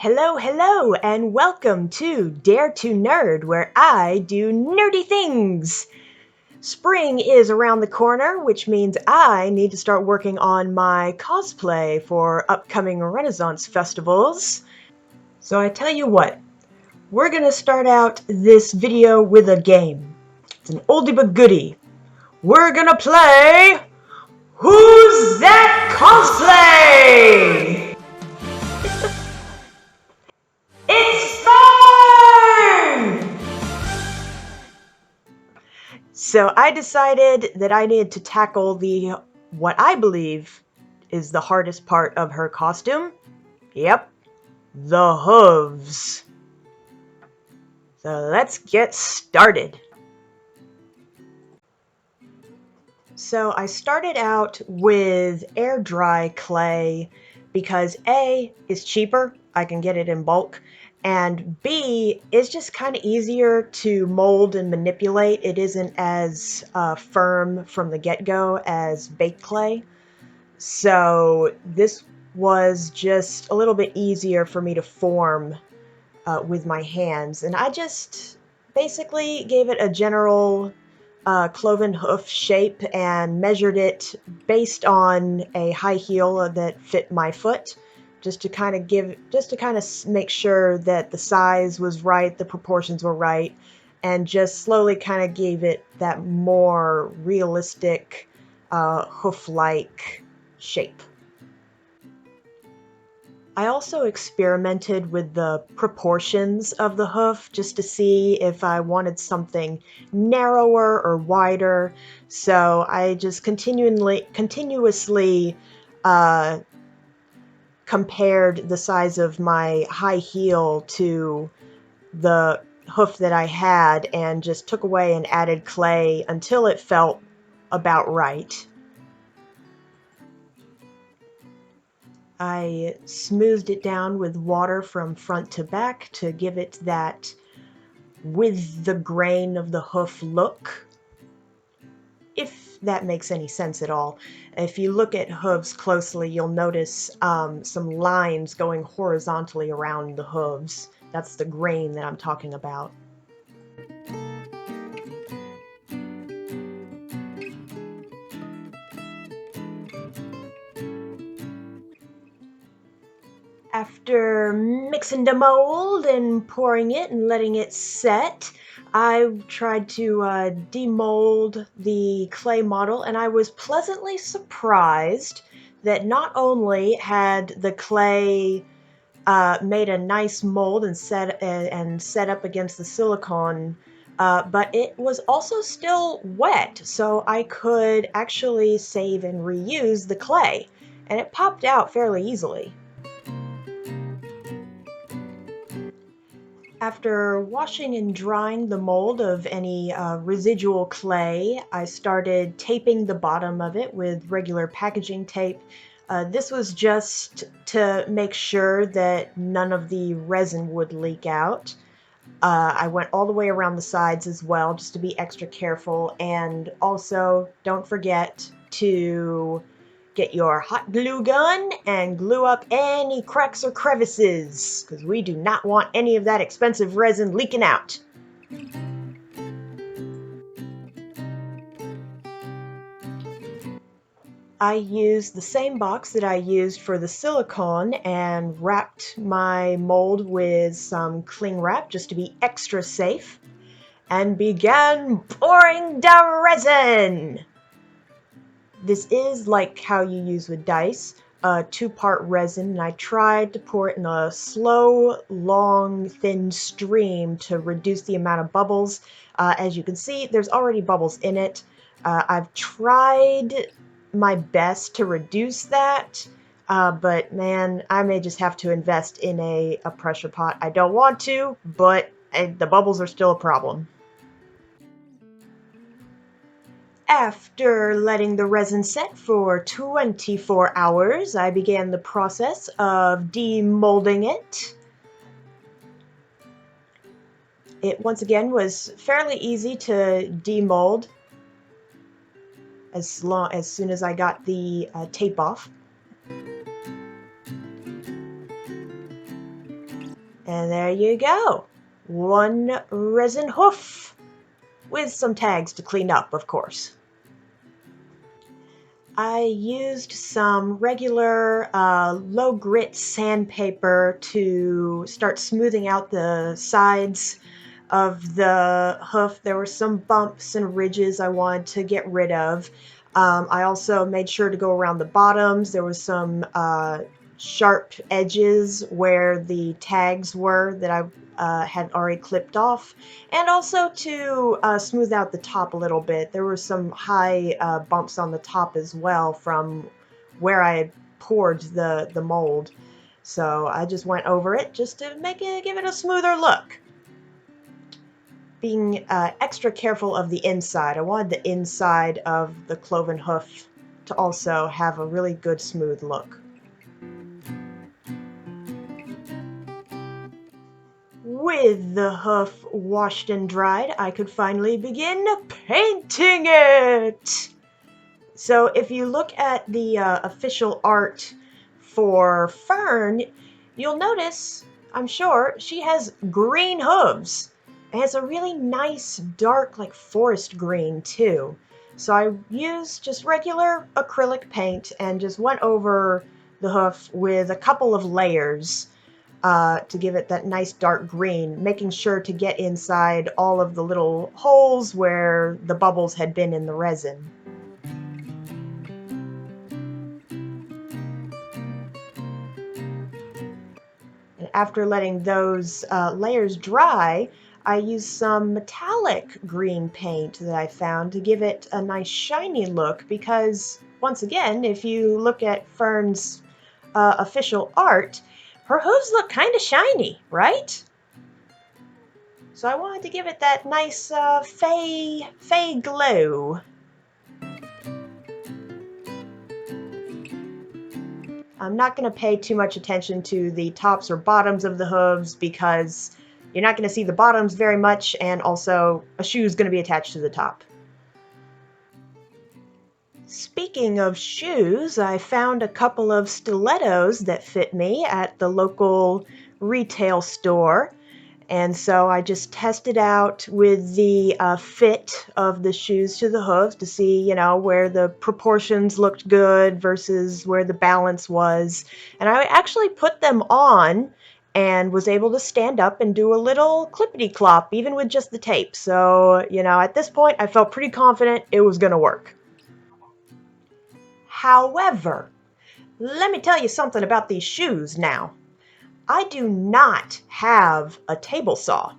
Hello, hello, and welcome to Dare to Nerd, where I do nerdy things. Spring is around the corner, which means I need to start working on my cosplay for upcoming Renaissance festivals. So I tell you what, we're gonna start out this video with a game. It's an oldie but goodie. We're gonna play Who's That Cosplay? It's Fearne! So I decided that I needed to tackle what I believe is the hardest part of her costume. Yep, the hooves. So let's get started. So I started out with air dry clay because A, is cheaper, I can get it in bulk, and B, it's just kind of easier to mold and manipulate. It isn't as firm from the get-go as baked clay. So this was just a little bit easier for me to form with my hands. And I just basically gave it a general cloven hoof shape and measured it based on a high heel that fit my foot, just to kind of make sure that the size was right, the proportions were right, and just slowly kind of gave it that more realistic hoof-like shape. I also experimented with the proportions of the hoof just to see if I wanted something narrower or wider. So I just continuously compared the size of my high heel to the hoof that I had and just took away and added clay until it felt about right. I smoothed it down with water from front to back to give it that with the grain of the hoof look, if that makes any sense at all. If you look at hooves closely, you'll notice some lines going horizontally around the hooves. That's the grain that I'm talking about. After mixing the mold and pouring it and letting it set, I tried to demold the clay model, and I was pleasantly surprised that not only had the clay made a nice mold and set up against the silicone, but it was also still wet, so I could actually save and reuse the clay, and it popped out fairly easily. After washing and drying the mold of any residual clay, I started taping the bottom of it with regular packaging tape. This was just to make sure that none of the resin would leak out. I went all the way around the sides as well, just to be extra careful. And also, don't forget to get your hot glue gun and glue up any cracks or crevices, because we do not want any of that expensive resin leaking out. I used the same box that I used for the silicone and wrapped my mold with some cling wrap just to be extra safe, and began pouring the resin. This is like how you use with dice, a two-part resin, and I tried to pour it in a slow, long, thin stream to reduce the amount of bubbles. As you can see, there's already bubbles in it. I've tried my best to reduce that, but man, I may just have to invest in a pressure pot. I don't want to, but the bubbles are still a problem. After letting the resin set for 24 hours, I began the process of demolding it. It once again was fairly easy to demold as soon as I got the tape off. And there you go. One resin hoof. With some tags to clean up, of course. I used some regular low grit sandpaper to start smoothing out the sides of the hoof. There were some bumps and ridges I wanted to get rid of. I also made sure to go around the bottoms. There was some sharp edges where the tags were that I had already clipped off, and also to smooth out the top a little bit. There were some high bumps on the top as well from where I had poured the mold. So I just went over it just to give it a smoother look. Being extra careful of the inside. I wanted the inside of the cloven hoof to also have a really good smooth look. With the hoof washed and dried, I could finally begin painting it! So if you look at the official art for Fearne, you'll notice, I'm sure, she has green hooves. And it's a really nice, dark, like forest green, too. So I used just regular acrylic paint and just went over the hoof with a couple of layers to give it that nice dark green, making sure to get inside all of the little holes where the bubbles had been in the resin. And after letting those layers dry, I used some metallic green paint that I found to give it a nice shiny look because, once again, if you look at Fearne's official art, her hooves look kind of shiny, right? So I wanted to give it that nice fey glow. I'm not going to pay too much attention to the tops or bottoms of the hooves because you're not going to see the bottoms very much, and also a shoe is going to be attached to the top. Speaking of shoes, I found a couple of stilettos that fit me at the local retail store. And so I just tested out with the fit of the shoes to the hooves to see, where the proportions looked good versus where the balance was. And I actually put them on and was able to stand up and do a little clippity-clop, even with just the tape. So, at this point, I felt pretty confident it was going to work. However, let me tell you something about these shoes now. I do not have a table saw.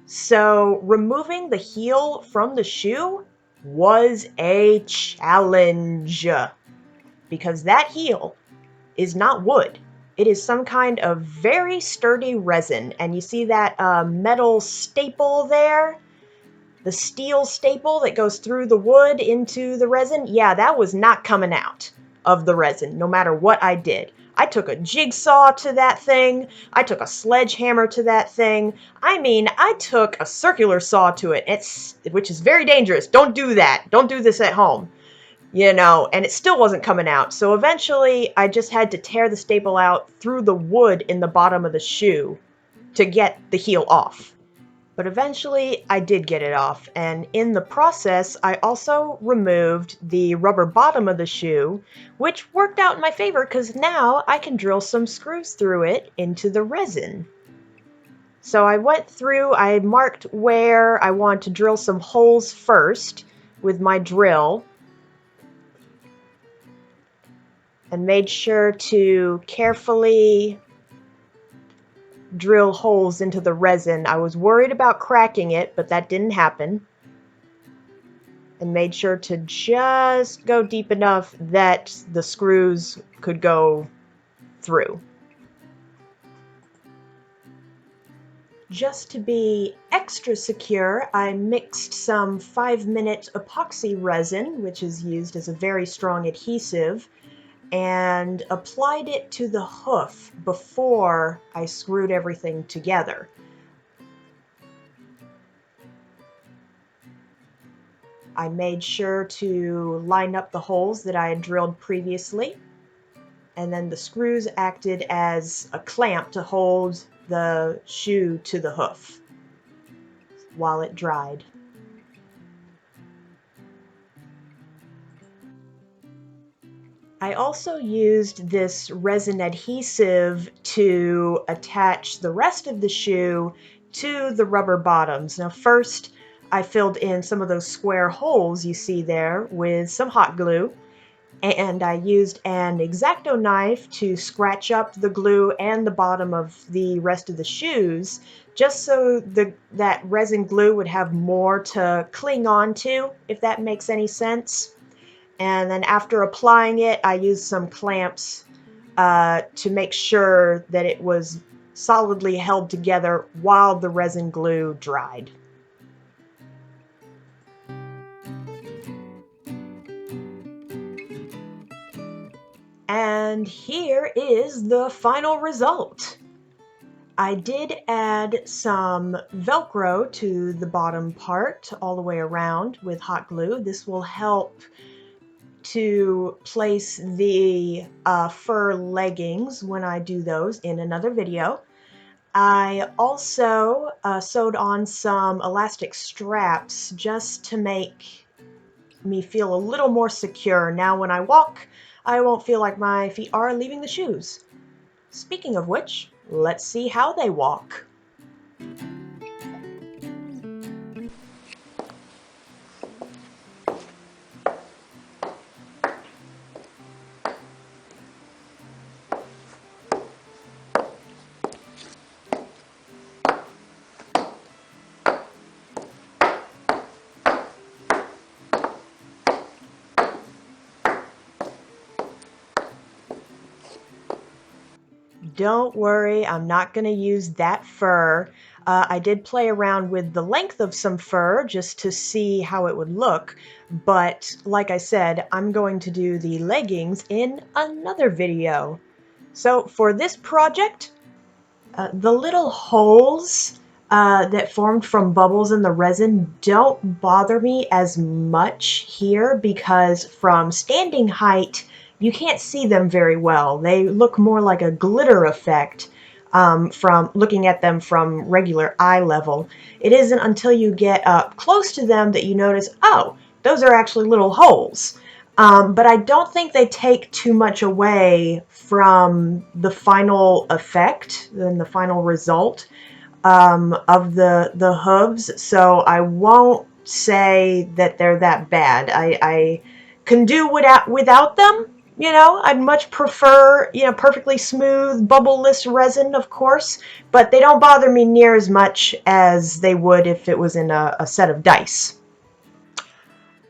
So removing the heel from the shoe was a challenge because that heel is not wood. It is some kind of very sturdy resin. And you see that metal staple there? The steel staple that goes through the wood into the resin? Yeah, that was not coming out of the resin, no matter what I did. I took a jigsaw to that thing. I took a sledgehammer to that thing. I mean, I took a circular saw to it, which is very dangerous. Don't do that. Don't do this at home. And it still wasn't coming out. So eventually, I just had to tear the staple out through the wood in the bottom of the shoe to get the heel off. But eventually I did get it off, and in the process I also removed the rubber bottom of the shoe, which worked out in my favor because now I can drill some screws through it into the resin. So I went through, I marked where I wanted to drill some holes first with my drill, and made sure to carefully drill holes into the resin. I was worried about cracking it, but that didn't happen. And made sure to just go deep enough that the screws could go through. Just to be extra secure, I mixed some 5-minute epoxy resin, which is used as a very strong adhesive, and applied it to the hoof before I screwed everything together. I made sure to line up the holes that I had drilled previously, and then the screws acted as a clamp to hold the shoe to the hoof while it dried. I also used this resin adhesive to attach the rest of the shoe to the rubber bottoms. Now first, I filled in some of those square holes you see there with some hot glue, and I used an X-Acto knife to scratch up the glue and the bottom of the rest of the shoes, just so that resin glue would have more to cling on to, if that makes any sense. And then after applying it, I used some clamps to make sure that it was solidly held together while the resin glue dried. And here is the final result. I did add some Velcro to the bottom part all the way around with hot glue. This will help to place the fur leggings when I do those in another video. I also sewed on some elastic straps just to make me feel a little more secure. Now when I walk, I won't feel like my feet are leaving the shoes. Speaking of which, let's see how they walk. Don't worry, I'm not going to use that fur. I did play around with the length of some fur just to see how it would look, but like I said, I'm going to do the leggings in another video. So for this project, the little holes that formed from bubbles in the resin don't bother me as much here because from standing height, you can't see them very well. They look more like a glitter effect from looking at them from regular eye level. It isn't until you get up close to them that you notice, oh, those are actually little holes. But I don't think they take too much away from the final effect and the final result of the hooves, so I won't say that they're that bad. I can do without them. You know, I'd much prefer, you know, perfectly smooth, bubble-less resin, of course, but they don't bother me near as much as they would if it was in a set of dice.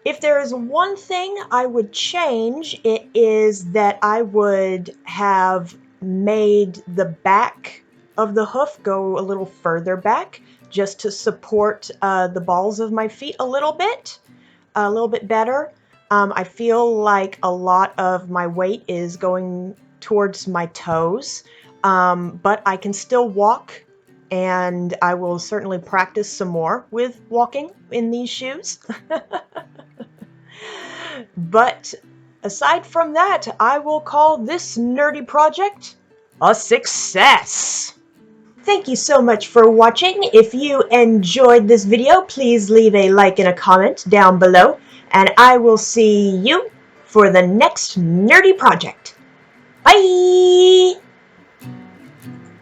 If there is one thing I would change, it is that I would have made the back of the hoof go a little further back just to support the balls of my feet a little bit better. I feel like a lot of my weight is going towards my toes, but I can still walk, and I will certainly practice some more with walking in these shoes. But aside from that, I will call this nerdy project a success. Thank you so much for watching. If you enjoyed this video, please leave a like and a comment down below, and I will see you for the next nerdy project. Bye!